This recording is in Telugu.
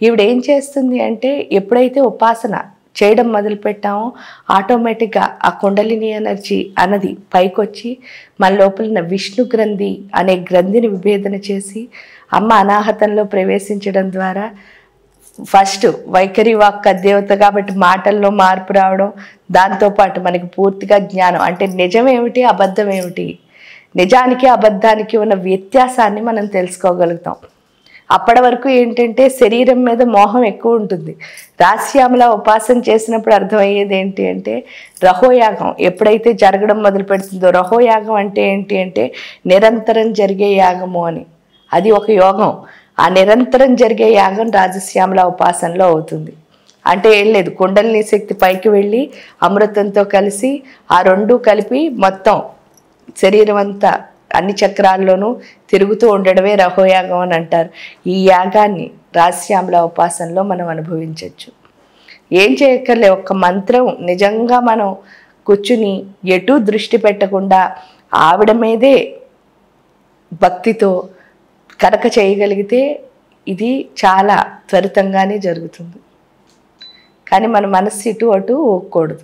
ఈవిడ ఏం చేస్తుంది అంటే ఎప్పుడైతే ఉపాసన చేయడం మొదలుపెట్టామో ఆటోమేటిక్గా ఆ కుండలిని ఎనర్జీ అన్నది పైకొచ్చి మన లోపల ఉన్న విష్ణు గ్రంథి అనే గ్రంథిని విభేదన చేసి అమ్మ అనాహతంలో ప్రవేశించడం ద్వారా ఫస్ట్ వైఖరి వాక్క దేవత కాబట్టి మాటల్లో మార్పు రావడం, దాంతోపాటు మనకి పూర్తిగా జ్ఞానం అంటే నిజం ఏమిటి అబద్ధం ఏమిటి, నిజానికి అబద్ధానికి ఉన్న వ్యత్యాసాన్ని మనం తెలుసుకోగలుగుతాం. అప్పటి వరకు ఏంటంటే శరీరం మీద మోహం ఎక్కువ ఉంటుంది. రాశ్యామల ఉపాసన చేసినప్పుడు అర్థమయ్యేది ఏంటి అంటే రహోయాగం ఎప్పుడైతే జరగడం మొదలు పెడుతుందో, రహోయాగం అంటే ఏంటి అంటే నిరంతరం జరిగే యాగము అని, అది ఒక యోగం. ఆ నిరంతరం జరిగే యాగం రాజశ్యామల ఉపాసనలో అవుతుంది. అంటే ఏం లేదు, కుండలిని శక్తి పైకి వెళ్ళి అమృతంతో కలిసి ఆ రెండు కలిపి మొత్తం శరీరం అంతా అన్ని చక్రాల్లోనూ తిరుగుతూ ఉండడమే రహోయాగం అని అంటారు. ఈ యాగాన్ని రాజశ్యామల ఉపాసనలో మనం అనుభవించవచ్చు. ఏం చేయక్కర్లే, ఒక్క మంత్రం నిజంగా మనం కూర్చుని ఎటు దృష్టి పెట్టకుండా ఆవిడ మీదే భక్తితో కనుక చేయగలిగితే ఇది చాలా త్వరితంగానే జరుగుతుంది. కానీ మన మనస్సు ఇటు అటు ఊక్కూడదు.